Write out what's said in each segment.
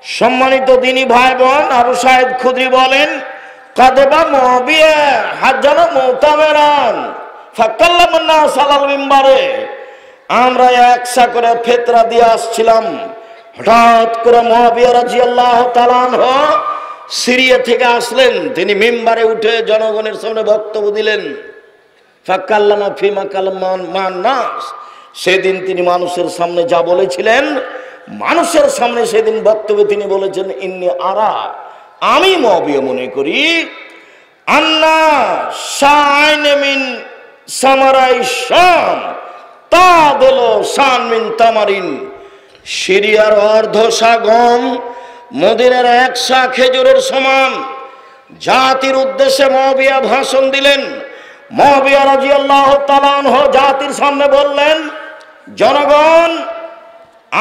সম্মানিত দিনী ভাই বোন, আবু সাইদ খুদরি বলেন, কাদেবা মুআবিয়া হাজ্জানা মুতামেরান ফাকাল্লামান নাস আলাল মিম্বারে। আমরা একসা করে ফিতরা দিয়ে আসছিলাম, হঠাৎ করে মুআবিয়া রাদিয়াল্লাহু তাআলা আনহু সিরিয়া থেকে আসলেন। তিনি মিম্বারে উঠে জনগণের সামনে বক্তব্য দিলেন। ফাকাল্লামা ফিমা কালামান মান নাস, সেদিন তিনি মানুষের সামনে যা বলেছিলেন, মানুষের সামনে সেদিন বক্তব্যে তিনি বলেছেন, ইন্নী আরা, আমি মুআবিয়া মনে করি, আন্না শাইন মিন সামারাই শাম তাদলু শান মিন তামারিন। সিরিয়ার অর্ধশা গম মদিনার একশা খেজুরের সমান। জাতির উদ্দেশ্যে মুআবিয়া ভাষণ দিলেন। মুআবিয়া রাদিয়াল্লাহু তাআলা আনহু জাতির সামনে বললেন, জনগণ,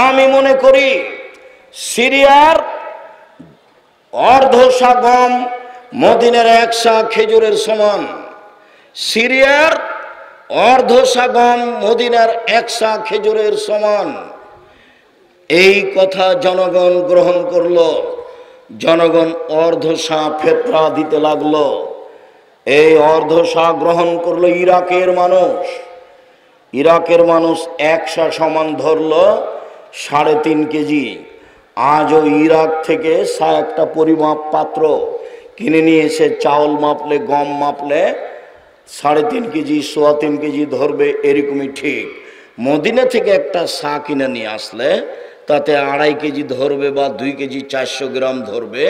আমি মনে করি সিরিয়ার অর্ধশা গম মদিনার একশা খেজুরের সমান। সিরিয়ার অর্ধশা গম মদিনার একশা খেজুরের সমান। এই কথা জনগণ গ্রহণ করলো। জনগণ অর্ধশা ফিতরা দিতে লাগলো। এই অর্ধশা গ্রহণ করলো ইরাকের মানুষ। ইরাকের মানুষ একশা সমান ধরলো 3.5 কেজি। আজও ইরাক থেকে একটা পরিমাপ পাত্র কিনে নিয়ে এসে চাউল মাপলে, গম মাপলে 3.5 কেজি 3.25 কেজি ধরবে, এরকমই ঠিক। মদিনা থেকে একটা সা কিনে নিয়ে আসলে তাতে 2.5 কেজি ধরবে, বা 2 কেজি 400 গ্রাম ধরবে,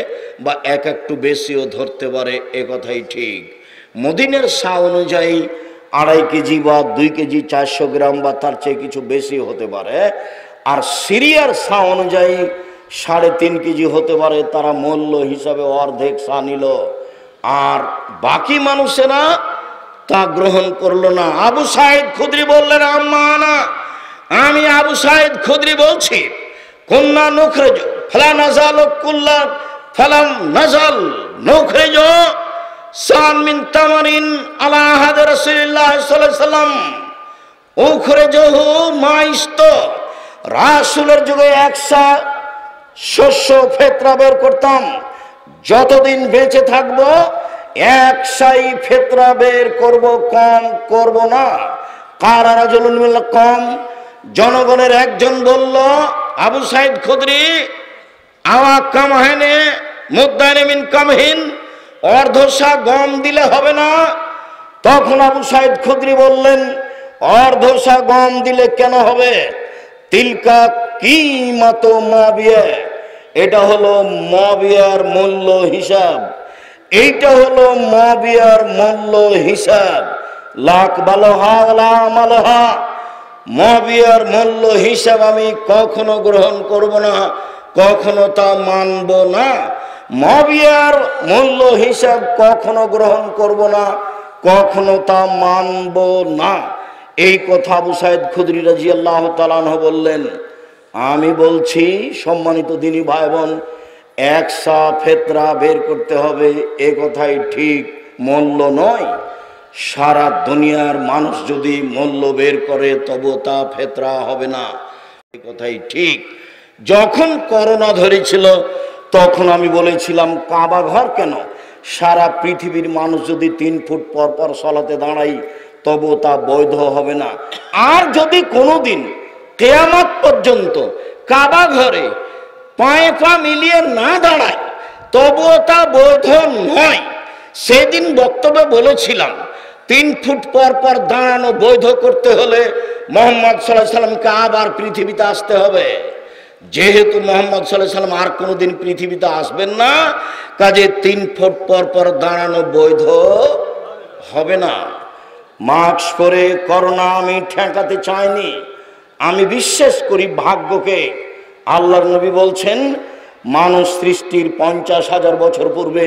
বা একটু বেশিও ধরতে পারে, এ কথাই ঠিক। মদিনার সা অনুযায়ী 2.5 কেজি বা 2 কেজি 400 গ্রাম বা তার চেয়ে কিছু বেশি হতে পারে। আর সিরিয়ার সা অনুযায়ী 3.5 কেজি হতে পারে। তারা মূল্য হিসাবে অর্ধেক সা নিল, আর বাকি মানুষেরা তা গ্রহণ করলো না। আবু সাইদ খুদরি বললেন, আম্মানা, আমি আবু সাইদ খুদরি বলছি, কুন্না নুখরিজু ফালা নাজালু কুল্লা ফালাম নাজাল নুখরিজু সান মিন তামারিন আলা আহাদ রাসূলিল্লাহ সাল্লাল্লাহু আলাইহি ওয়াসাল্লাম উখরিজুহু মাইস্ত। রাসূলের যুগে একশা শস্য ফিতরা বের করতাম। যতদিন বেঁচে থাকবো একশাই ফিতরা বের করব, কম করব না। কারা রাজুলুন মিনাল কম, জনগণের একজন বলল, আবু সাইদ খুদরি, আওয়া কামহানে মুদ্দানে মিন কামহিন, অর্ধশা গম দিলে হবে না? তখন আবু সাইদ খুদরি বললেন, অর্ধশা গম দিলে কেন হবে? তিলকা কিমাত মুআবিয়া, এটা হলো মুআবিয়ার মূল্য হিসাব। এইটা হলো মুআবিয়ার মূল্য হিসাব। লাক বালহা ওয়ালা আমালহা, মুআবিয়ার মূল্য হিসাব আমি কখনো গ্রহণ করব না, কখনো তা মানব না। মুআবিয়ার মূল্য হিসাব কখনো গ্রহণ করব না, কখনো তা মানব না। এই কথা আবু সাইদ খুদরি রাদিয়াল্লাহু তাআলা আনহু বললেন। আমি বলছি, সম্মানিত দিনী ভাই বোন, একশা ফিতরা বের করতে হবে, এ কথাই ঠিক, মূল্য নয়। সারা দুনিয়ার মানুষ যদি মূল্য বের করে তবু তা ফিতরা হবে না, এ কথাই ঠিক। যখন করোনা ধরেছিল তখন আমি বলেছিলাম, কাবা ঘর কেন, সারা পৃথিবীর মানুষ যদি 3 ফুট পর পর সলাতে দাঁড়াই তবু তা বৈধ হবে না। আর যদি কোনোদিন কিয়ামত পর্যন্ত কাবা ঘরে পায়ে পা মিলিয়ে না দাঁড়ায় তবুও তা বৈধ নয়। সেদিন বক্তব্যে বলেছিলাম, 3 ফুট পর পর দাঁড়ানো বৈধ করতে হলে মুহাম্মদ সাল্লাল্লাহু আলাইহি সাল্লামকে আবার পৃথিবীতে আসতে হবে। যেহেতু মুহাম্মদ সাল্লাল্লাহু আলাইহি সাল্লাম আর কোনোদিন পৃথিবীতে আসবেন না, কাজে 3 ফুট পর পর দাঁড়ানো বৈধ হবে না। মাস্ক পরে করোনা আমি ঠেকাতে চাইনি। আমি বিশ্বাস করি ভাগ্যকে। আল্লাহর নবী বলছেন, মানুষ সৃষ্টির 50,000 বছর পূর্বে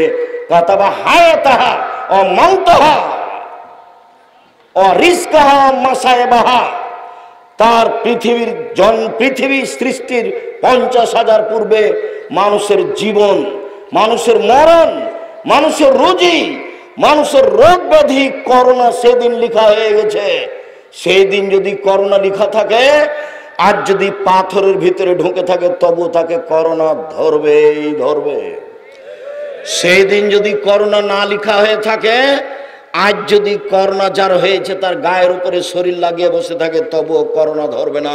কাতাবা হায়াতাহা ও মাউতাহা ও রিজকাহা মাসায়বাহা, তার পৃথিবী সৃষ্টির 50,000 পূর্বে মানুষের জীবন, মানুষের মরণ, মানুষের রুজি, মানুষের রোগ ব্যাধি, করোনা সেদিন লেখা হয়ে গেছে। সেই দিন যদি করোনা লেখা থাকে আজ যদি পাথরের ভিতরে ঢুকে থাকে তবু তাকে করোনা ধরবেই ধরবে। সেই দিন যদি করোনা না লেখা হয়ে থাকে, আজ যদি করোনা যার হয়েছে তার গায়ের উপরে শরীর লাগিয়ে বসে থাকে তবুও করোনা ধরবে না।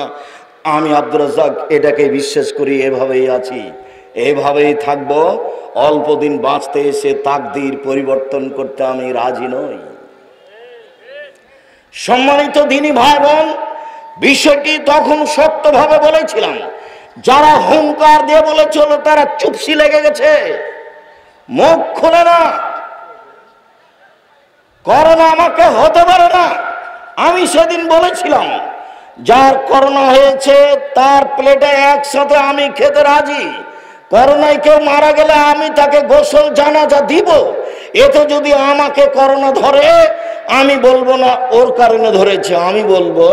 আমি আব্দুর রাজ্জাক এটাকে বিশ্বাস করি, এভাবেই আছি, এভাবেই থাকবো। অল্প দিন বাঁচতে এসে তাকদীর পরিবর্তন করতে আমি রাজি নই। সম্মানিত দিনী ভাই বোন, বিষয়টি তখন সত্যভাবে বলেছিলাম। যারা হুঙ্কার দিয়ে বলেছিল তারা চুপসি লেগে গেছে, মুখ খুলে না। করোনা আমাকে হতে পারে না। আমি সেদিন বলেছিলাম যার করোনা হয়েছে তার প্লেটে একসাথে আমি খেতে রাজি। করোনায় কেউ মারা গেলে আমি তাকে গোসল জানাজা দিব। এতে যদি আমাকে করোনা ধরে আমি বলবো না ওর কারণে ধরেছে, আমি বলবো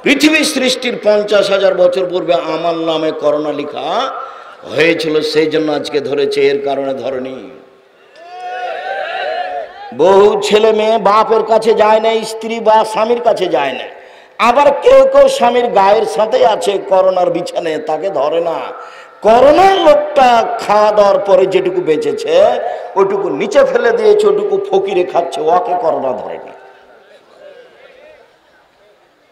পৃথিবী সৃষ্টির 50,000 বছর পূর্বে আমার নামে করোনা লেখা হয়েছিল, সেই জন্য আজকে ধরেছে, এর কারণে ধরেনি। বহু ছেলে মেয়ে বাপের কাছে যায় না, স্ত্রী বা স্বামীর কাছে যায় না। আবার কেউ কেউ স্বামীর গায়ের সাথে আছে করোনার বিছানে, তাকে ধরে না। করোনার লোকটা খাওয়া দাওয়ার পরে যেটুকু বেঁচেছে ওইটুকু নিচে ফেলে দিয়েছে, ওইটুকু ফকিরে খাচ্ছে, ওকে করোনা ধরে না।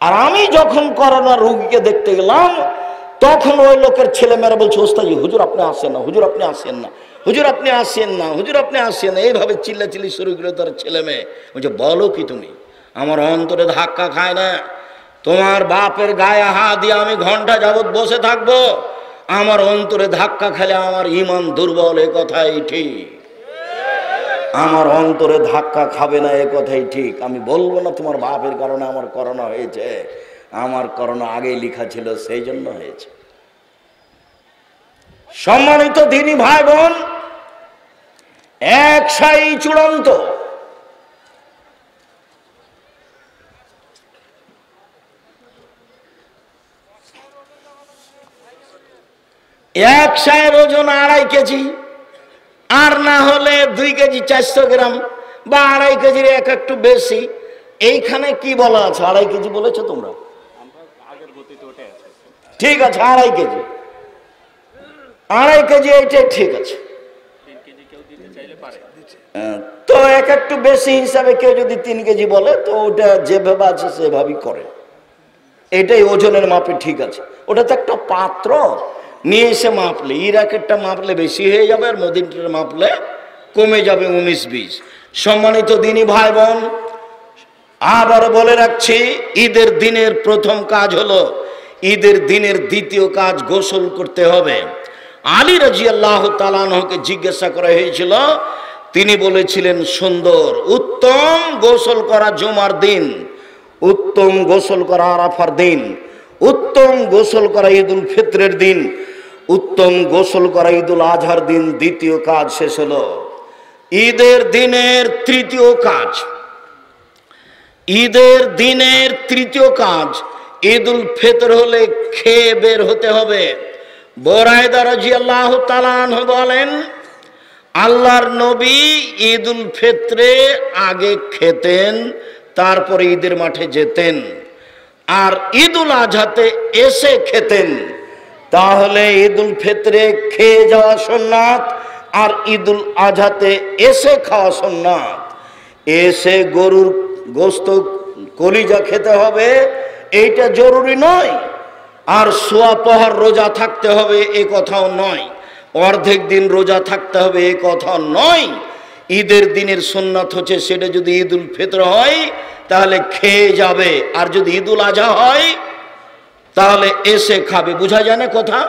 আর আমি যখন করোনা রোগীকে দেখতে গেলাম তখন ওই লোকের ছেলেমেয়েরা বলছে, ওস্তাজি হুজুর আপনি আসেন না, হুজুর আপনি আসেন না, হুজুর আপনি আসেন না, হুজুর আপনি আসেন না, এইভাবে চিল্লাচিল্লি শুরু করে তার ছেলে মেয়ে। বলছে বলো কি তুমি? আমার অন্তরে ধাক্কা খায় না। তোমার বাপের গায়ে হাত দিয়ে আমি ঘন্টা যাবৎ বসে থাকবো, আমার অন্তরে ধাক্কা খেলে আমার ঈমান দুর্বল, এ কথাই ঠিক। আমার অন্তরে ধাক্কা খাবে না, এ কথাই ঠিক। আমি বলবো না তোমার বাপের কারণে আমার করোনা হয়েছে, আমার করোনা আগেই লেখা ছিল, সেই জন্য হয়েছে। সম্মানিত দিনী ভাই বোন, এক সাই চূড়ান্ত। এক সায়ের ওজন 2.5 কেজি, আর না হলে 2 কেজি 400 গ্রাম বা 2.5 কেজির একটু বেশি। এইখানে কি বলা আছে? 2.5 কেজি বলেছো তোমরা? ঠিক আছে, 2.5 কেজি, 2.5 কেজি এইটাই ঠিক আছে। তো একটু বেশি হিসাবে কেউ যদি 3 কেজি বলে তো ওটা যেভাবে আছে সেভাবেই করে, এটাই ওজনের মাপে ঠিক আছে। ওটা তো একটা পাত্র, নিয়ে এসে মাপলে ইরাকেরটা মাপলে বেশি হয়ে যাবে আর মদিনার মাপলে কমে যাবে 19-20। সম্মানিত দিনী ভাই বোন, আবার বলে রাখছি, ঈদের দিনের প্রথম কাজ হলো, ঈদের দিনের দ্বিতীয় কাজ গোসল করতে হবে। আলী রাদিয়াল্লাহু তাআলা আনহুকে জিজ্ঞাসা করা হয়েছিল, তিনি বলেছিলেন সুন্দর উত্তম গোসল করা জুমার দিন, উত্তম গোসল করা আরাফার দিন, উত্তম গোসল করা ঈদুল ফিতরের দিন, উত্তম গোসল করা ঈদুল আজহার দিন। দ্বিতীয় কাজ শেষ হলো। ঈদের দিনের তৃতীয় কাজ, ঈদের দিনের তৃতীয় কাজ ঈদুল ফিতর হলে খেয়ে বের হতে হবে। বুরায়দা রাদিয়াল্লাহু তাআলা আনহু বলেন, আল্লাহর নবী ঈদুল ফিতরে আগে খেতেন, তারপরে ঈদের মাঠে যেতেন, আর ঈদুল আজহাতে এসে খেতেন। তাহলে ঈদুল ফিতরে খেয়ে যাওয়া সুন্নাত আর ঈদুল আজহাতে এসে খাওয়া সুন্নাত। এসে গরুর গোশত কলিজা খেতে হবে এইটা জরুরি নয়, আর সোয়া পহর রোজা থাকতে হবে এ কথাও নয়, অর্ধেক দিন রোজা থাকতে হবে এ কথাও নয়। ঈদের দিনের সুন্নাত হচ্ছে সেটা যদি ঈদুল ফিতর হয় তাহলে খেয়ে যাবে, আর যদি ঈদুল আজহা হয় তাহলে এসে খাবে। বোঝা যায় না কথা?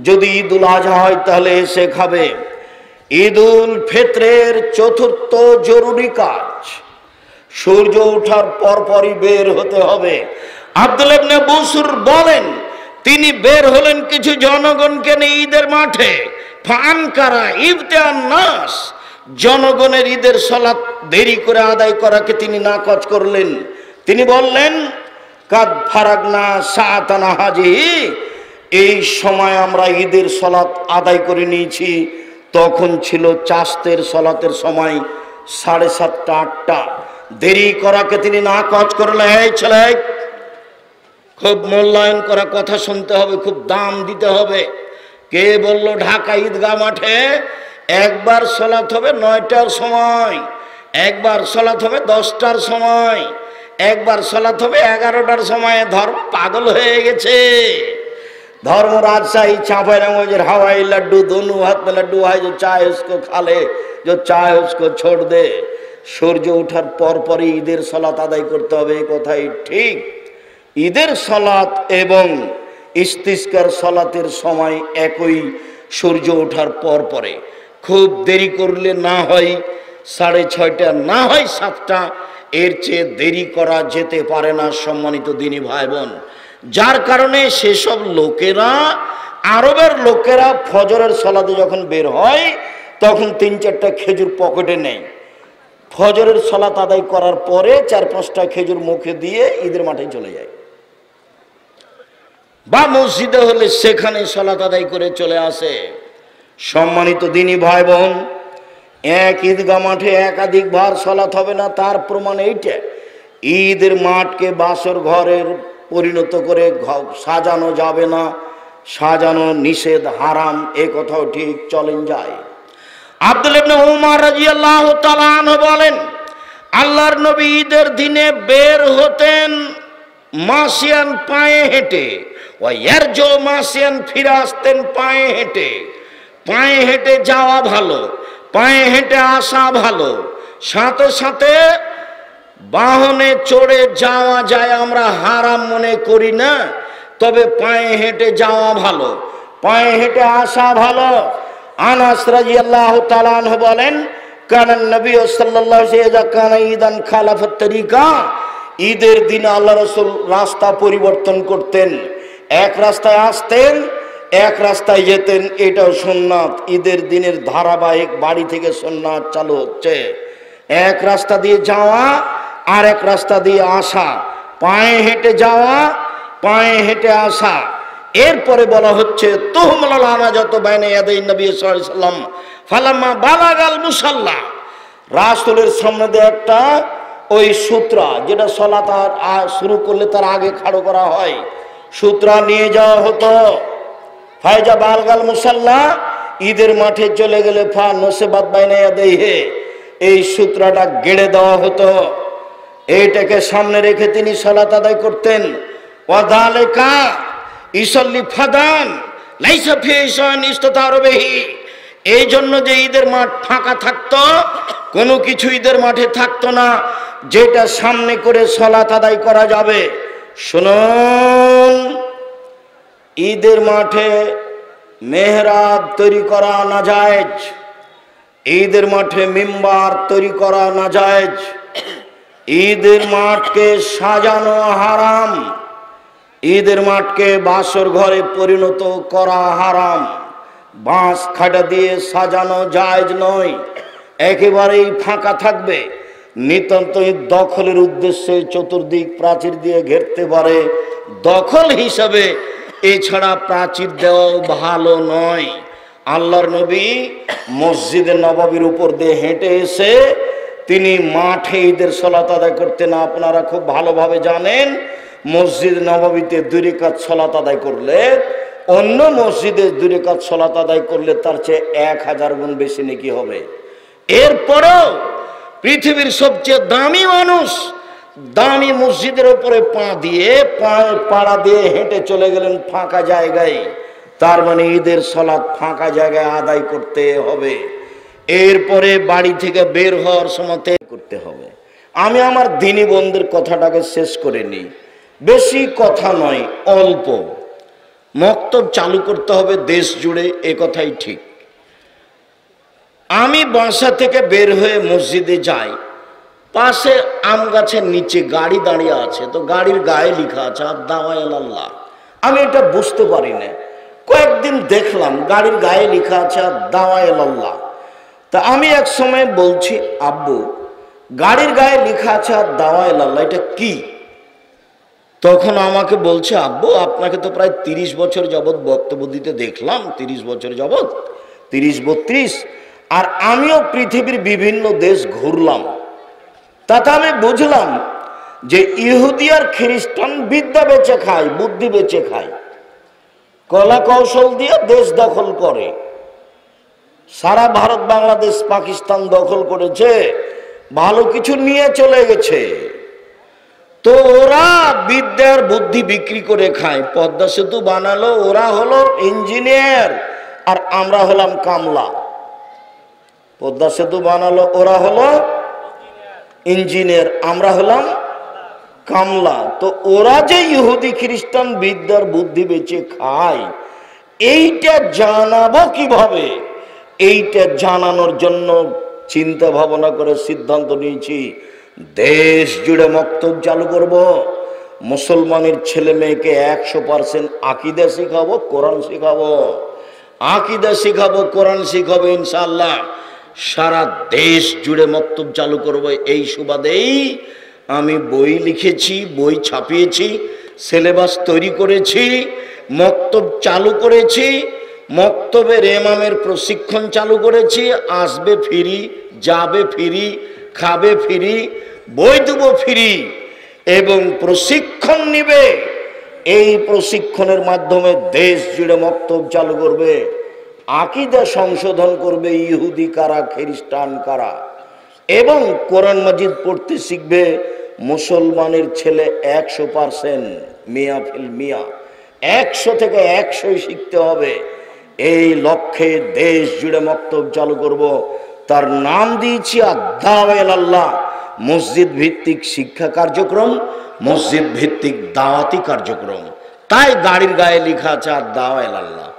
যদি ঈদুল আজহা হয় তাহলে এসে খাবে। ঈদুল ফিতরের চতুর্থ জরুরি কাজ, সূর্য ওঠার পরপরই বের হতে হবে। আব্দুল্লাহ ইবনে বুসর বলেন, তিনি বের হলেন কিছু জনগণকে নিয়ে ঈদের মাঠে। ফানকারা ইবতান নাস, জনগণের ঈদের সালাত দেরি করে আদায় করাকে তিনি নাকচ করলেন। তিনি বললেন, কাদ ফারাগনা সাআতানা হাজিহি, এই সময় আমরা ঈদের সালাত আদায় করে নিয়েছি। তখন ছিল চাস্তের সালাতের সময় 7:30-8টা। দেরি করাকে তিনি নাকচ করলেন। এই ছেলে, খুব মূল্যায়ন করা কথা শুনতে হবে, খুব দাম দিতে হবে। কে বলল ঢাকা ঈদগাহ মাঠে একবার সালাত হবে 9টার সময়, একবার সালাত হবে 10টার সময়, একবার সালাত হবে 11টার সময়? ধর্ম পাগল হয়ে গেছে। धर्म राजशाही चांपाइनगंज हवाई लड्डू दोनों हाथ में लड्डू है, जो चाहे उसको खा ले, जो चाहे उसको छोड़ दे। सूर्य उठार पर ईদের सलात आदाय करते হবে, এই কথাই ঠিক। ঈদের সলাত এবং ইস্তিসকার সলাতের সময় একই, সূর্য ওঠার পরে। খুব দেরি করলে না হয় 6:30, না হয় 7টা, এর চেয়ে দেরি করা যেতে পারে না সম্মানিত দিনী ভাই বোন। যার কারণে সেসব লোকেরা, আরবের লোকেরা ফজরের সলাতে যখন বের হয় তখন 3-4টা খেজুর পকেটে নেয়, ফজরের সলাত আদায় করার পরে 4-5টা খেজুর মুখে দিয়ে ঈদের মাঠে চলে যায়, বা মসজিদে হলে সেখানে সলাত আদায় করে চলে আসে। সম্মানিত দিনী ভাই বোন, এক ঈদগাহ মাঠে একাধিকবার সলাত হবে না, তার প্রমাণ এইটা। ঈদের মাঠকে বাসর ঘরের পরিণত করে সাজানো যাবে না, সাজানো নিষেধ, হারাম, এ কথাও ঠিক, চলেন যায়। আব্দুল্লাহ ইবনে উমর রাদিয়াল্লাহু তাআলা আনহু বলেন, আল্লাহর নবী ঈদের দিনে বের হতেন মাসিয়ান, পায়ে হেঁটে, ও ইয়ারজু মাসিয়ান, ফিরে আসতেন পায়ে হেঁটে। পায়ে হেঁটে যাওয়া ভালো, পায়ে হেঁটে আসা ভালো, সাথে সাথে বাহনে চড়ে যাওয়া যায়, আমরা হারাম মনে করি না, তবে পায়ে হেঁটে যাওয়া ভালো, পায়ে হেঁটে আসা ভালো। আনাস রাদিয়াল্লাহু তাআলা আনহু বলেন, কানান নবী সাল্লাল্লাহু আলাইহি ওয়াসাল্লাম কানা ঈদান খালাফাত তরিকা, ঈদের দিনে আল্লাহ রাসূল রাস্তা পরিবর্তন করতেন, এক রাস্তায় আসতেন, এক রাস্তায় যেতেন। এটাও সুন্নাত, ঈদের দিনের ধারাবাহিক বাড়ি থেকে সুন্নাত চালু হচ্ছে। এক রাস্তা দিয়ে যাওয়া আর এক রাস্তা দিয়ে আসা, পায়ে হেঁটে যাওয়া, পায়ে হেঁটে আসা। এরপরে বলা হচ্ছে তুহমাল আনাজাতু বাইনা ইয়াদাই নবী সাল্লাল্লাহু আলাইহি ওয়াসাল্লাম ফালাম্মা বালাগাল মুসাল্লা, রাসূলের সামনে দিয়ে একটা ওই সূত্রা, যেটা সালাত শুরু করলে তার আগে খাড়ো করা হয়, সূত্রা নিয়ে যাওয়া হতো। ফায়জা বালগাল মুসাল্লা, ঈদের মাঠে চলে গেলে ফা নসেবাত বাইনা ইয়াদাইহি, এই সূত্রাটা গেড়ে দেওয়া হতো। এইটাকে সামনে রেখে তিনি সালাত আদায় করতেন। ওয়াদালিকা ইসাল্লি ফাদান লাইসা ফি শান ইস্তাতার বিহি, এই জন্য যে ঈদের মাঠ ফাঁকা থাকতো, কোনো কিছু ঈদের মাঠে থাকতো না যেটা সামনে করে সালাত আদায় করা যাবে। শুনুন, ঈদের মাঠে মেহরাব তৈরি করা নাজায়েজ, ঈদের মাঠে মিম্বার তৈরি করা নাজায়েজ, ঈদের মাঠকে সাজানো হারাম, ঈদের মাঠকে বাসর ঘরে পরিণত করা হারাম, বাঁশ খাটা দিয়ে সাজানো জায়েজ নয়, একেবারেই ফাঁকা থাকবে। নিতান্ত দখলের উদ্দেশ্যে চতুর্দিক প্রাচীর দিয়ে ঘেরতে পারে, দখল হিসাবে, এছাড়া প্রাচীর দেওয়াও ভালো নয়। আল্লাহর নবী মসজিদে নববীর উপর দিয়ে হেঁটে এসে তিনি মাঠে ঈদের সালাত আদায় করতেন। আপনারা খুব ভালোভাবে জানেন, মসজিদ নববীতে 2 রাকাত সালাত আদায় করলে অন্য মসজিদে 2 রাকাত সালাত আদায় করলে তার চেয়ে 1000 গুণ বেশি নেকি হবে। এরপরেও পৃথিবীর সবচেয়ে দামি মানুষ দামি মসজিদের উপরে পাড়া দিয়ে হেঁটে চলে গেলেন ফাঁকা জায়গায়, তার মানে ঈদের সালাত ফাঁকা জায়গায় আদায় করতে হবে। এরপরে বাড়ি থেকে বের হওয়ার সময় করতে হবে। আমি আমার দিনী বন্ধুর কথাটাকে শেষ করে নিই, বেশি কথা নয়, অল্প। মক্তব চালু করতে হবে দেশ জুড়ে, এ কথাই ঠিক। আমি বাসা থেকে বের হয়ে মসজিদে যাই, পাশে আম গাছের নিচে গাড়ি দাঁড়িয়ে আছে, তো গাড়ির গায়ে লেখা আছে দাওয়ায়াল্লাহ। আমি এটা বুঝতে পারি না, কয়েকদিন দেখলাম গাড়ির গায়ে লেখা আছে দাওয়ায়াল্লাহ। তা আমি এক সময় বলছি, আব্বু গাড়ির গায়ে লেখা আছে দাওয়ায়াল্লাহ, এটা কি? তখন আমাকে বলছে, আব্বু আপনাকে তো প্রায় 30 বছর যাবৎ বক্তব্য দিতে দেখলাম, 30 বছর যাবৎ, 30-32, আর আমিও পৃথিবীর বিভিন্ন দেশ ঘুরলাম। তাতে আমি বুঝলাম যে ইহুদি আর খ্রিস্টান বিদ্যা বেচে খায়, বুদ্ধি বেচে খায়, কলা কৌশল দিয়ে দেশ দখল করে। সারা ভারত, বাংলাদেশ, পাকিস্তান দখল করেছে, ভালো কিছু নিয়ে চলে গেছে। তো ওরা বিদ্যার বুদ্ধি বিক্রি করে খায়। পদ্মা সেতু বানালো, ওরা হলো ইঞ্জিনিয়ার আর আমরা হলাম কামলা। পদ্মা সেতু বানালো, ওরা হলো ইঞ্জিনিয়ার, আমরা হলাম কামলা। তো ওরা যে ইহুদি খ্রিস্টান বিদ্যার বুদ্ধি বেচে খায়, এইটা জানাবো কিভাবে? এইটা জানানোর জন্য চিন্তা ভাবনা করে সিদ্ধান্ত নিয়েছি, দেশ জুড়ে মক্তব চালু করব। মুসলমানের ছেলে মেয়েকে 100% আকিদা শিখাবো, কোরআন শিখাবো। আকিদা শিখাবো, কোরআন শিখাবো, ইনশাআল্লাহ সারা দেশ জুড়ে মক্তব চালু করব। এই সুবাদেই আমি বই লিখেছি, বই ছাপিয়েছি, সিলেবাস তৈরি করেছি, মক্তব চালু করেছি, মক্তবের ইমামের প্রশিক্ষণ চালু করেছি। আসবে ফ্রি, যাবে ফ্রি, খাবে ফ্রি, বই দেবো ফ্রি, এবং প্রশিক্ষণ নিবে। এই প্রশিক্ষণের মাধ্যমে দেশ জুড়ে মক্তব চালু করবে, আকীদা সংশোধন করবে, ইহুদি কারা খ্রিস্টান কারা, এবং কোরআন মাজিদ পড়তে শিখবে। মুসলমানের ছেলে 100% মিয়া ফিল মিয়া, 100 থেকে 100 শিখতে হবে। এই লক্ষ্যে দেশ জুড়ে মক্তব চালু করব। তার নাম দিয়েছি আদ-দাওয়া ইলাল্লাহ, মসজিদ ভিত্তিক শিক্ষা কার্যক্রম, মসজিদ ভিত্তিক দাওয়াতি কার্যক্রম। তাই গাড়ির গায়ে লেখা আছে আদ-দাওয়া ইলাল্লাহ।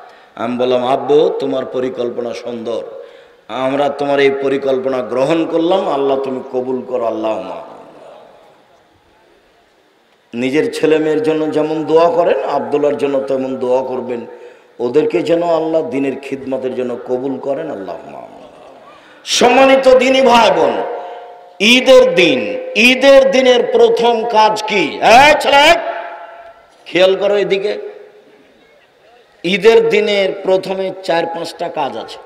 আমি বললাম, আব্বু তোমার পরিকল্পনা সুন্দর, আমরা তোমার এই পরিকল্পনা গ্রহণ করলাম, আল্লাহ তুমি কবুল করো। আল্লাহুম্মা। নিজের ছেলে মেয়ের জন্য যেমন দোয়া করেন, আব্দুল্লাহর জন্য তেমন দোয়া করবেন, ওদেরকে যেন আল্লাহ দিনের খিদমতের জন্য কবুল করেন। আল্লাহুম্মা। সম্মানিত দিনী ভাই বোন, ঈদের দিন, ঈদের দিনের প্রথম কাজ কি? ছেলে খেয়াল করো এদিকে। ঈদের দিনের প্রথমে 4-5টা কাজ আছে।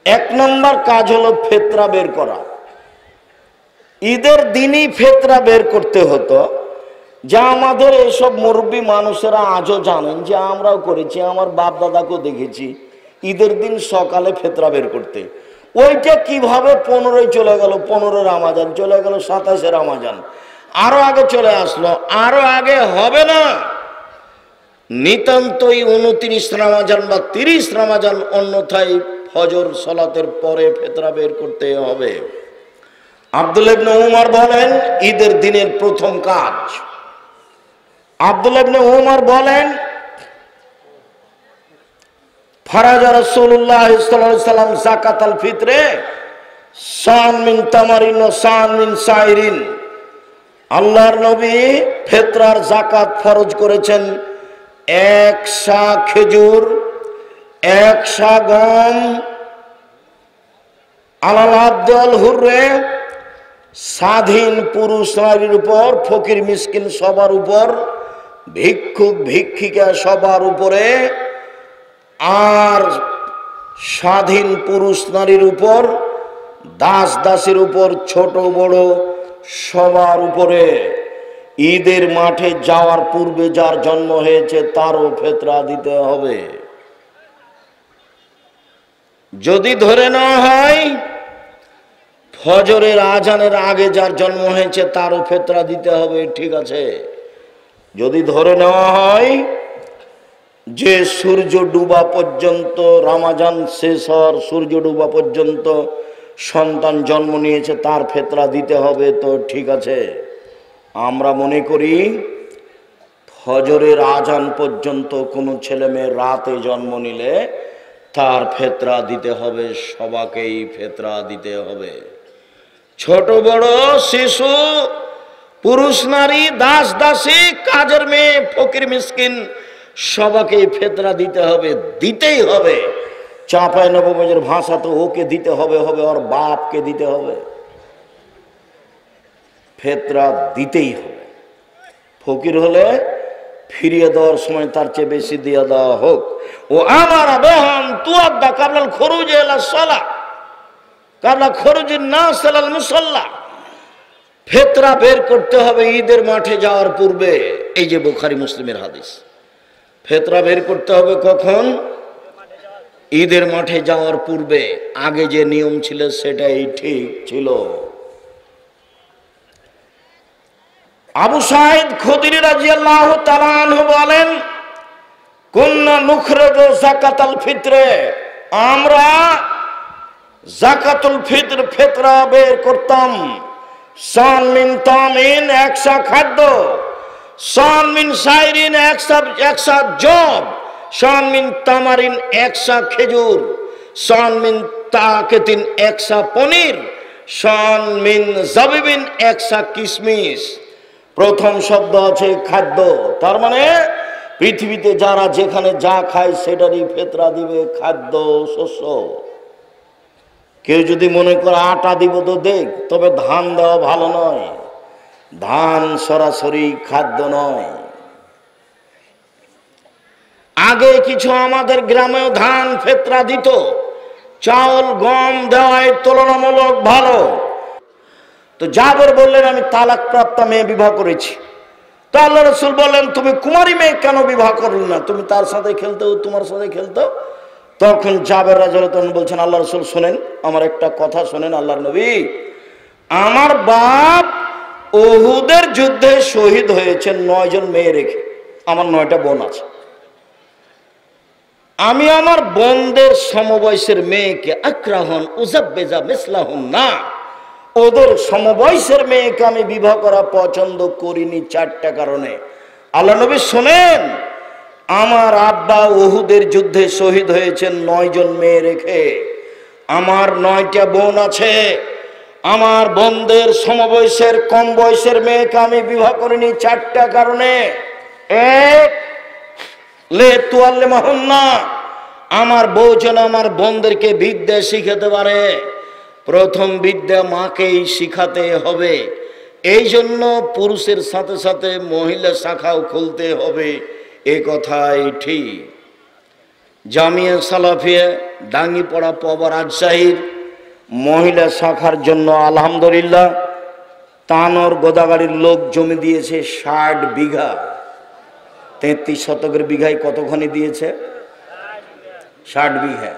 1 নম্বর কাজ হলো ফেতরা বের করা। ঈদের দিনই ফেতরা বের করতে হতো, যা আমাদের এসব মুরব্বী মানুষেরা আজও জানেন, যে আমরাও করেছি, আমার বাপ দাদাকেও দেখেছি ঈদের দিন সকালে ফেতরা বের করতে। ওইটা কিভাবে 15 চলে গেল, 15 রমাজান চলে গেল, 27 রমাজান আরো আগে চলে আসলো, আরো আগে হবে না, নিতান্তই 29 রমাজান বা 30 রমাজান, অন্যথায় ফজর সালাতের পরে ফেতরা বের করতে হবে। আব্দুল্লাহ ইবনে উমর বলেন, ঈদের দিনের প্রথম কাজ, আব্দুল্লাহ ইবনে উমর বলেন, ফারাজা রাসূলুল্লাহ সাল্লাল্লাহু আলাইহি সাল্লাম যাকাতাল ফিতরে সান মিন তামারিন ওয়া সান মিন সাইরিন। আল্লাহর নবী ফিতরার যাকাত ফরজ করেছেন 1 সা খেজুর, 1 সা গম, আলাল আব্দুল হুররে, স্বাধীন পুরুষ নারীর উপর, ফকির মিসকিন সবার উপর, ভিক্ষুক ভিক্ষিকা সবার উপরে, আর স্বাধীন পুরুষ নারীর উপর, দাস দাসের উপর, ছোট বড় সবার উপরে। ঈদের মাঠে যাওয়ার পূর্বে যার জন্ম হয়েছে তারও ফেতরা দিতে হবে। যদি ধরে নেওয়া হয় ফজরের আজানের আগে যার জন্ম হয়েছে তারও ফেতরা দিতে হবে, ঠিক আছে। যদি ধরে নেওয়া হয় যে সূর্য ডুবা পর্যন্ত, রমাজান শেষ হওয়ার সূর্য ডুবা পর্যন্ত সন্তান জন্ম নিয়েছে, তার ফেতরা দিতে হবে, তো ঠিক আছে। আমরা মনে করি ফজরের আজান পর্যন্ত কোনো ছেলে মেয়ে রাতে জন্ম নিলে তার ফেতরা দিতে হবে, সবাকেই ফেতরা দিতে হবে। ছোট বড়, শিশু, পুরুষ নারী, দাস দাসী, কাজের মেয়ে, ফকির মিসকিন সবাকেই ফেতরা দিতে হবে, দিতেই হবে। চাঁপাই নবগঞ্জের ভাষা তো ওকে দিতে হবে, ওর বাপকে দিতে হবে, ফেতরা দিতেই হবে। ফকির হলে ফিরিয়ে দেওয়ার সময় তার চেয়ে বেশি দিয়ে দেওয়া হোক। ও আমার বেহান তুয়াদ্দা কাবলাল খরুজ ইলা সালাহ, কাবলা খরুজিন নাস ইলাল মুসাল্লা। ফেতরা বের করতে হবে ঈদের মাঠে যাওয়ার পূর্বে। এই যে বুখারী মুসলিমের হাদিস, ফেতরা বের করতে হবে কখন? ঈদের মাঠে যাওয়ার পূর্বে। আগে যে নিয়ম ছিল সেটাই ঠিক ছিল। আবু সাঈদ খুদরি রাদিয়াল্লাহু তাআলা আনহু বলেন, কুন্না নুখরিজু যাকাতাল ফিতরে, আমরা যাকাতুল ফিতর ফিতরা বের করতাম। সান মিন তামিন, একশা খাদ্য, সান মিন শাইরিন, একশা জব, সান মিন তামারিন, একশা খেজুর, সান মিন তাকাতিন, একশা পনির, সান মিন জাবিবিন, একশা কিশমিশ। প্রথম শব্দ আছে খাদ্য, তার মানে পৃথিবীতে যারা যেখানে যা খায় সেটারই ফিতরা দিবে, খাদ্য শস্য। কেউ যদি মনে করে আটা দিব তো দেখ, তবে ধান দেওয়া ভালো নয়, ধান সরাসরি খাদ্য নয়। আগে কিছু আমাদের গ্রামেও ধান ফিতরা দিত, চাউল গম দেওয়াই তুলনামূলক ভালো। তো জাবের বললেন, আমি তালাক প্রাপ্ত মেয়ে বিবাহ করেছি। তো আল্লাহ রাসূল বললেন, তুমি কুমারী মেয়ে কেন বিবাহ করলে না? তুমি তার সাথে খেলতো, তোমার সাথে খেলতো। তখন জাবের রাদিয়াল্লাহু আনহু বলছেন, আল্লাহ রাসূল শোনেন, আমার একটা কথা শোনেন আল্লাহর নবী, আমার বাপ উহুদের যুদ্ধে শহীদ হয়েছেন 9 জন মেয়ে রেখে, আমার 9টা বোন আছে। আমি আমার বোনদের সমবয়সের মেয়েকে আক্রাহন উজাব্বেজা মিসলাহুন না, ওদের সমবয়সের মেয়েকে আমি বিবাহ করা পছন্দ করিনি 4টা কারণে। আল্লাহ নবী শোনেন, আমার আব্বা উহুদের যুদ্ধে শহীদ হয়েছেন 9 জন মেয়ে রেখে, আমার 9টা বোন আছে, আমার বোনদের সমবয়সের কম বয়সের মেয়েকে আমি বিবাহ করিনি 4টা কারণে। এক, লে তুয়াল্লে মাহুন্না, আমার বউ যেন আমার বোনদেরকে বিদ্যা শিখাতে পারে। প্রথম বিদ্যা মাকেই শিখাতে হবে, এই জন্য পুরুষের সাথে সাথে মহিলা শাখাও খুলতে হবে, এ কথাই ঠিক। জামিয়া সালাফিয়া ডাঙ্গিপাড়া পবা রাজশাহীর মহিলা শাখার জন্য আলহামদুলিল্লাহ তানোর গোদাগাড়ির লোক জমি দিয়েছে 60 বিঘা। 33 শতকের বিঘায় কতখানি দিয়েছে? 60 বিঘা।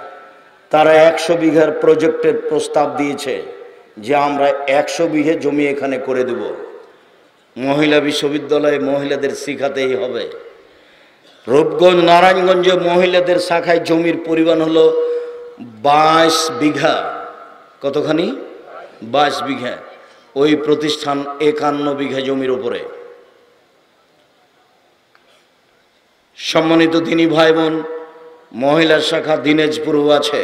তারা 100 বিঘার প্রজেক্টের প্রস্তাব দিয়েছে যে আমরা 100 বিঘে জমি এখানে করে দেব। মহিলা বিশ্ববিদ্যালয়ে মহিলাদের শিখাতেই হবে। রূপগঞ্জ নারায়ণগঞ্জে মহিলাদের শাখায় জমির পরিমাণ হলো 22 বিঘা। কতখানি? 22 বিঘা। ওই প্রতিষ্ঠান 51 বিঘা জমির উপরে। সম্মানিত দিনী ভাই বোন, মহিলা শাখা দিনাজপুরও আছে,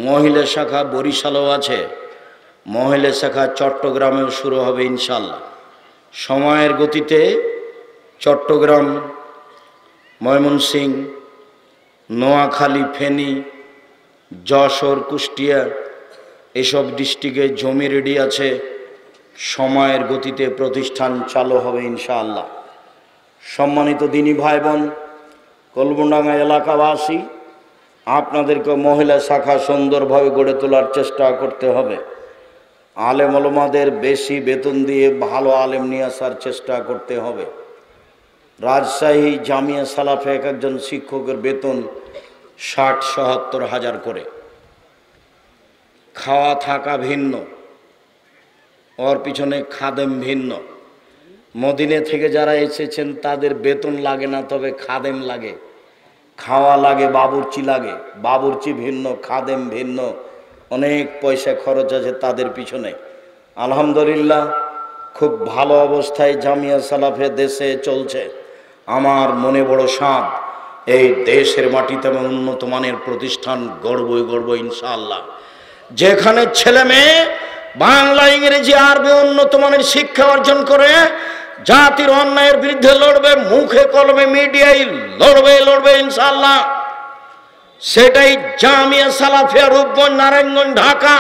মহিলা শাখা বরিশালও আছে, মহিলা শাখা চট্টগ্রামেও শুরু হবে ইনশাল্লাহ। সময়ের গতিতে চট্টগ্রাম, ময়মনসিংহ, নোয়াখালী, ফেনী, যশোর, কুষ্টিয়া এসব ডিস্ট্রিক্টে জমি রেডি আছে। সময়ের গতিতে প্রতিষ্ঠান চালু হবে ইনশাআল্লাহ। সম্মানিত দিনী ভাই বোন, কলমডাঙ্গা এলাকাবাসী, আপনাদেরকে মহিলা শাখা সুন্দরভাবে গড়ে তোলার চেষ্টা করতে হবে। আলেম ওলামাদের বেশি বেতন দিয়ে ভালো আলেম নিয়ে আসার চেষ্টা করতে হবে। রাজশাহী জামিয়া সালাফে এক একজন শিক্ষকের বেতন 60-70 হাজার করে। খাওয়া থাকা ভিন্ন, ওর পিছনে খাদেম ভিন্ন। মদিনে থেকে যারা এসেছেন তাদের বেতন লাগে না, তবে খাদেম লাগে, খাওয়া লাগে, বাবুর্চি লাগে। বাবুর্চি ভিন্ন, খাদেম ভিন্ন, অনেক পয়সা খরচ আছে তাদের পিছনে। আলহামদুলিল্লাহ খুব ভালো অবস্থায় জামিয়া সালাফে দেশে চলছে। আমার মনে বড় সাধ, এই দেশের মাটিতে আমি উন্নত মানের প্রতিষ্ঠান গড়ব ইনশাআল্লাহ। যেখানে ছেলে মেয়ে বাংলা, ইংরেজি, আরবি উন্নত মানের শিক্ষা অর্জন করে জাতির অন্যায়ের বিরুদ্ধে লড়বে, মুখে কলমে মিডিয়ায় লড়বে ইনশাআল্লাহ। সেটাই জামিয়া সালাফিয়া রূপগঞ্জ, নারায়ণগঞ্জ, ঢাকা,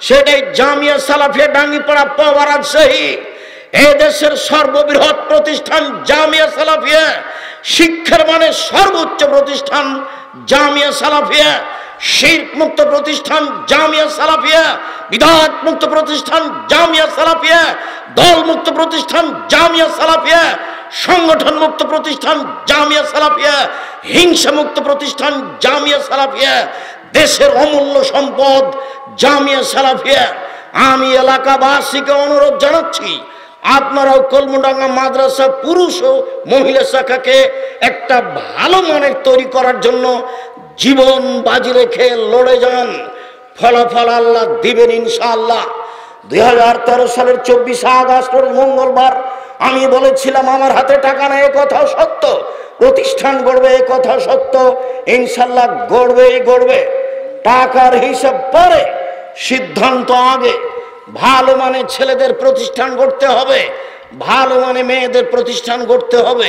সেটাই জামিয়া সালাফিয়া ডাঙ্গিপাড়া, পবা, রাজশাহী। এই দেশের সর্ববৃহৎ প্রতিষ্ঠান জামিয়া সালাফিয়া, শিক্ষার মানে সর্বোচ্চ প্রতিষ্ঠান জামিয়া সালাফিয়া, শিরক মুক্ত প্রতিষ্ঠান জামিয়া সালাফিয়া, বিদআত মুক্ত প্রতিষ্ঠান জামিয়া সালাফিয়া, দল মুক্ত প্রতিষ্ঠান জামিয়া সালাফিয়া, সংগঠন মুক্ত প্রতিষ্ঠান জামিয়া সালাফিয়া, হিংসা মুক্ত প্রতিষ্ঠান জামিয়া সালাফিয়া, দেশের অমূল্য সম্পদ জামিয়া সালাফিয়া। আমি এলাকাবাসীকে অনুরোধ জানাচ্ছি, আপনারাও কলমডাঙ্গা মাদ্রাসা পুরুষ ও মহিলা শাখাকে একটা ভালো মানের তৈরি করার জন্য জীবন বাজি রেখে লড়ে যান। ফলাফল আল্লাহ দিবেন ইনশাআল্লাহ। 2013 সালের 24 আগস্ট মঙ্গলবার আমি বলেছিলাম আমার হাতে টাকা নেই, এ কথা সত্য। প্রতিষ্ঠান গড়বে, এ কথা সত্য। ইনশাআল্লাহ গড়বে। টাকার হিসাব পরে, সিদ্ধান্ত আগে। ভালো মানে ছেলেদের প্রতিষ্ঠান গড়তে হবে, ভালো মানে মেয়েদের প্রতিষ্ঠান গড়তে হবে।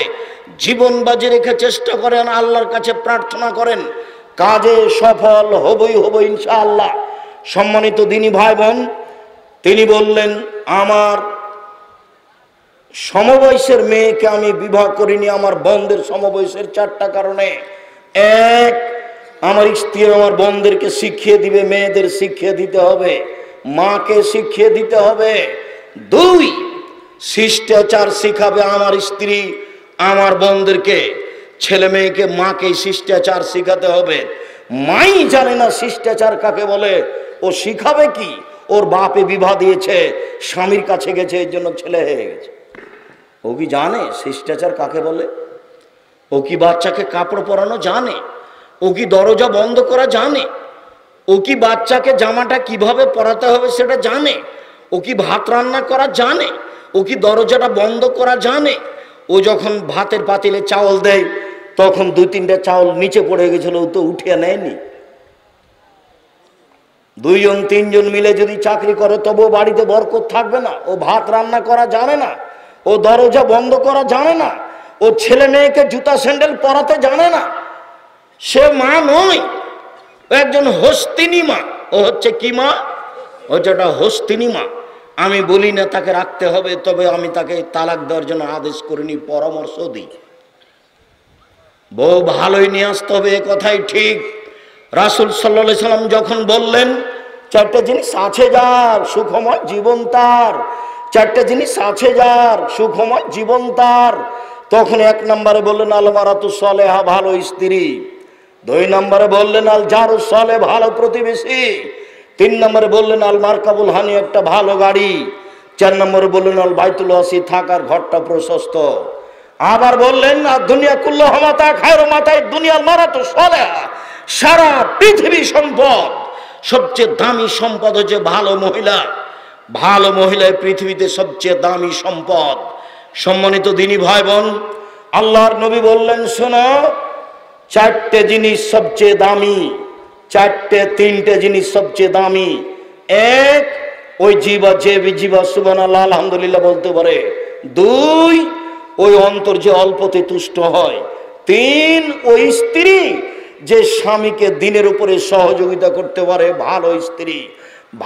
জীবন বাজি রেখে চেষ্টা করেন, আল্লাহর কাছে প্রার্থনা করেন, কাজে সফল হবই ইনশাআল্লাহ। সম্মানিত দিনী ভাই বোন, তিনি বললেন আমার সমবয়সের মেয়েকে আমি বিবাহ করিনি আমার বোনদের সমবয়সের 4টা কারণে। 1, আমার স্ত্রী আমার বোনদেরকে শিখিয়ে দিবে, মেয়েদের শিখিয়ে দিতে হবে, মাকে শিখিয়ে দিতে হবে। 2, শিষ্টাচার শিখাবে আমার স্ত্রী আমার বোনদেরকে, ছেলে মেয়েকে মাকে শিষ্টাচার শিখাতে হবে। মাই জানে না শিষ্টাচার কাকে বলে, ও শিখাবে কি? ওর বাপে বিবাহ দিয়েছে, স্বামীর কাছে গেছে, এর জন্য ছেলে হয়ে গেছে। ও কি জানে শিষ্টাচার কাকে বলে? ও কি বাচ্চাকে কাপড় পরানো জানে? ও কি দরজা বন্ধ করা জানে? ও কি বাচ্চাকে জামাটা কিভাবে পরাতে হবে সেটা জানে? ও কি ভাত রান্না করা জানে? ও কি দরজাটা বন্ধ করা জানে? ও যখন ভাতের পাতিলে চাউল দেয় তখন 2-3টা চাউল নিচে পড়ে গেছিল, ও তো উঠিয়ে নেয়নি। 2-3জন মিলে যদি চাকরি করে তবুও বাড়িতে বরকত থাকবে না। ও ভাত রান্না করা জানে না, ও দরজা বন্ধ করা জানে না, ও ছেলে মেয়েকে জুতা স্যান্ডেল পরাতে জানে না। সে মা নয়, একজন হস্তিনী মা। ও হচ্ছে কি মা? হচ্ছে একটা হস্তিনী মা। আমি বলি না তাকে রাখতে হবে, তবে আমি তাকে তালাক দেওয়ার জন্য আদেশ করিনি, পরামর্শ দিই। বউ ভালোই নিয়ে আসতে হবে, এ কথাই ঠিক। রাসূল সাল্লাল্লাহু আলাইহি সাল্লাম যখন বললেন 4টা জিনিস আছে যার সুখময় জীবন তার, 4টা জিনিস আছে যার সুখময় জীবন তার, তখন 1 নম্বরে বললেন আল মারাতু সালেহা, ভালো স্ত্রী। 2 নম্বরে বললেন আল জারু সালেহ, ভালো প্রতিবেশী। 3 নম্বরে বললেন আল মারকাবুল হানি, একটা ভালো গাড়ি। 4 নম্বরে বললেন আল বাইতুল ওয়াসি, থাকার ঘরটা প্রশস্ত। আবার বললেন আর দুনিয়া কুল্লুহা মাতা খায়রু মাতাই দুনিয়াল মারাতু সালেহা, সারা পৃথিবী সম্পদ, সবচেয়ে দামি সম্পদ হচ্ছে ভালো মহিলা। ভালো মহিলা পৃথিবীতে সবচেয়ে দামি সম্পদ। সম্মানিত দিনী ভাই বোন, আল্লাহর নবী বললেন শোনো, 4টে জিনিস সবচেয়ে দামি, 3টে জিনিস সবচেয়ে দামি। 1, ওই জিবা, যে জিবা সুবহানাল্লাহ আলহামদুলিল্লাহ বলতে পারে। 2, ওই অন্তর যে অল্পতে তুষ্ট হয়। 3, ওই স্ত্রী যে স্বামীকে দিনের উপরে সহযোগিতা করতে পারে, ভালো স্ত্রী।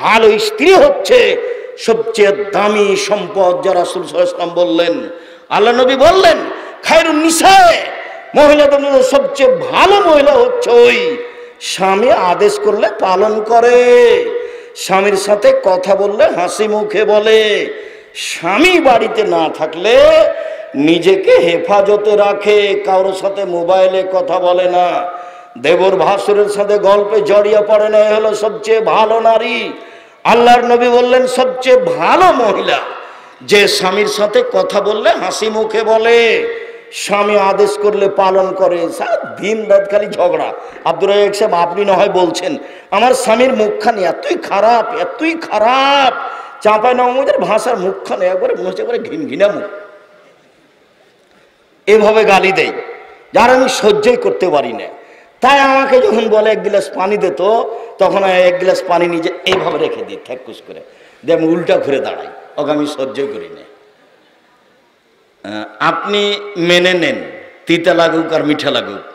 ভালো স্ত্রী হচ্ছে সবচেয়ে দামি সম্পদ, যা রাসূল সাল্লাল্লাহু আলাইহি ওয়াসাল্লাম বললেন। আল্লাহ নবী বললেন খায়রুন নিসায়ে, মহিলাদের মধ্যে সবচেয়ে ভালো মহিলা হচ্ছে ওই স্বামী আদেশ করলে পালন করে, স্বামীর সাথে কথা বললে হাসি মুখে বলে, স্বামী বাড়িতে না থাকলে নিজেকে হেফাজতে রাখে, কারোর সাথে মোবাইলে কথা বলে না, দেবর ভাসুরের সাথে গল্পে জড়িয়ে পড়ে না। হলো সবচেয়ে ভালো নারী। আল্লাহর নবী বললেন সবচেয়ে ভালো মহিলা যে স্বামীর সাথে কথা বললে হাসি মুখে বলে, স্বামী আদেশ করলে পালন করে। দিন রাত খালি ঝগড়া। আব্দুর রাজ্জাক সাহেব, আপনি না হয় বলছেন আমার স্বামীর মুখখানি এতই খারাপ, এতই খারাপ, চাঁপাইনবাবগঞ্জের ভাষার মুখখানি একবারে মনে হচ্ছে ঘিনঘিনা মুখ, এভাবে গালি দেয় যার আমি সহ্যই করতে পারি না। তাই আমাকে যখন বলে 1 গ্লাস পানি দে, তো তখন 1 গ্লাস পানি নিজে এইভাবে রেখে দিই ঠেকুস করে, দিয়ে আমি উল্টা ঘুরে দাঁড়াই, ওকে আমি সহ্যই করি না। আপনি মেনে নেন, তিতা লাগুক আর মিঠা লাগুক,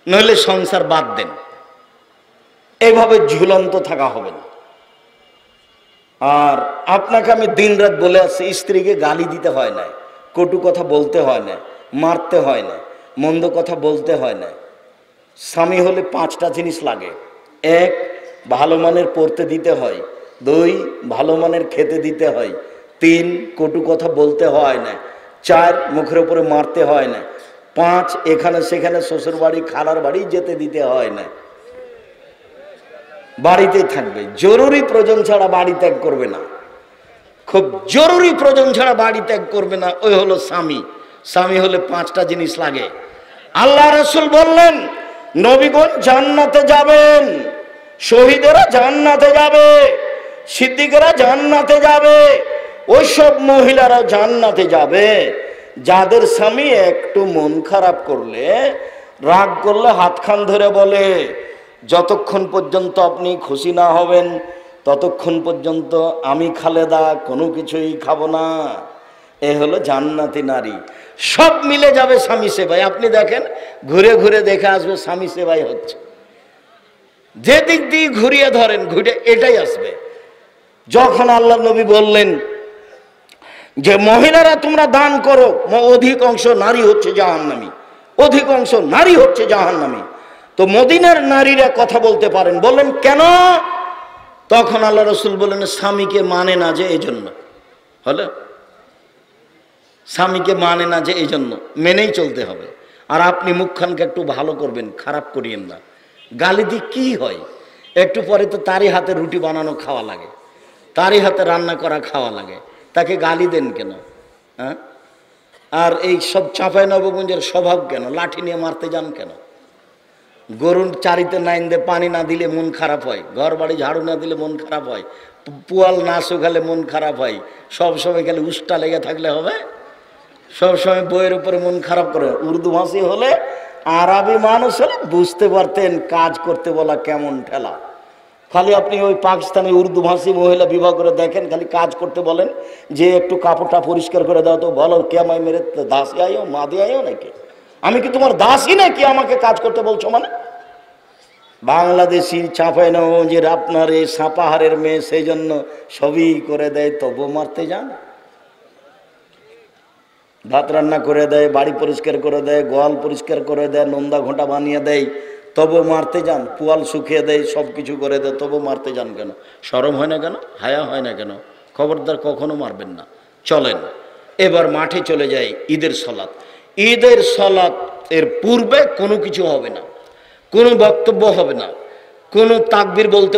নইলে সংসার বাদ দেন। এইভাবে ঝুলন্ত থাকা হবে না। আর আপনাকে আমি দিন রাত বলে আসছি, স্ত্রীকে গালি দিতে হয় না, কটু কথা বলতে হয় না, মারতে হয় না, মন্দ কথা বলতে হয় না। স্বামী হলে 5টা জিনিস লাগে। 1, ভালো মানের পড়তে দিতে হয়। 2 ভালো মানের খেতে দিতে হয়, 3 কটু কথা বলতে হয় না, 4 মুখের উপরে মারতে হয় না, 5 এখানে সেখানে শ্বশুর বাড়ি খালার বাড়ি যেতে দিতে হয় না, বাড়িতেই থাকবে, জরুরি প্রয়োজন ছাড়া বাড়ি ত্যাগ করবে না, খুব জরুরি প্রয়োজন ছাড়া বাড়ি ত্যাগ করবে না। ওই হলো স্বামী। স্বামী হলে 5টা জিনিস লাগে। আল্লাহ রাসূল বললেন নবীগণ জান্নাতে যাবেন, শহীদেরা জান্নাতে যাবে, সিদ্দিকেরা জান্নাতে যাবে, ওইসব মহিলারা জান্নাতে যাবে যাদের স্বামী একটু মন খারাপ করলে, রাগ করলে হাতখান ধরে বলে যতক্ষণ পর্যন্ত আপনি খুশি না হবেন ততক্ষণ পর্যন্ত আমি খালেদা কোনো কিছুই খাবো না। এ হলো জান্নাতি নারী। সব মিলে যাবে স্বামী সেবায়। আপনি দেখেন, ঘুরে ঘুরে দেখে আসবে স্বামী সেবাই হচ্ছে, যে দিক দিয়ে ঘুরিয়ে ধরেন ঘুরে এটাই আসবে। যখন আল্লাহ নবী বললেন যে মহিলারা তোমরা দান করো, অধিকাংশ নারী হচ্ছে জাহান্নামী, অধিকাংশ নারী হচ্ছে জাহান্নামী, তো মদিনার নারীরা কথা বলতে পারেন। বললেন কেন? তখন আল্লাহ রাসূল বললেন স্বামীকে মানে না যে এই জন্য। হলো স্বামীকে মানে না যে এই জন্য, মেনেই চলতে হবে। আর আপনি মুখখানকে একটু ভালো করবেন, খারাপ করিয়েন না। গালি দিয়ে কি হয়? একটু পরে তো তারই হাতে রুটি বানানো খাওয়া লাগে, তারই হাতে রান্না করা খাওয়া লাগে, তাকে গালি দেন কেন? হ্যাঁ? আর এই সব চাঁপাইনবাবগঞ্জের স্বভাব কেন? লাঠি নিয়ে মারতে যান কেন? গরুর চারিতে নাইন দিয়ে পানি না দিলে মন খারাপ হয়, ঘর বাড়ি ঝাড়ু না দিলে মন খারাপ হয়, পোয়াল না শুকালে মন খারাপ হয়, সব সময় খালি উষ্টা লেগে থাকলে হবে? সব সময় বইয়ের উপরে মন খারাপ করে। উর্দু ভাষী হলে, আরবি মানুষ হলে বুঝতে পারতেন কাজ করতে বলা কেমন ঠেলা। খালি আপনি ওই পাকিস্তানি উর্দু ভাষী মহিলা বিবাহ করে দেখেন, খালি কাজ করতে বলেন যে একটু কাপড়টা পরিষ্কার করে দাও, তো বলো কে আমায় মেরে দাসী আইও মাদি আইও নাকি? আমি কি তোমার দাসী নাকি আমাকে কাজ করতে বলছো? মানে বাংলাদেশি চাঁপাইনবাবগঞ্জের আপনার এই সাপাহারের মেয়ে সেই জন্য সবই করে দেয়, তবু মারতে যান। ভাত রান্না করে দেয়, বাড়ি পরিষ্কার করে দেয়, গোয়াল পরিষ্কার করে দেয়, নোন্দা ঘোঁটা বানিয়ে দেয়, তবু মারতে যান। পোয়াল শুকিয়ে দেয়, সব কিছু করে দেয়, তবু মারতে যান কেন? শরম হয় না কেন? হায়া হয় না কেন? খবরদার কখনো মারবেন না। চলেন এবার মাঠে চলে যাই। ঈদের সলাত, ঈদের সলাত এর পূর্বে কোনো কিছু হবে না, কোনো বক্তব্য হবে না, কোনো তাকবীর বলতে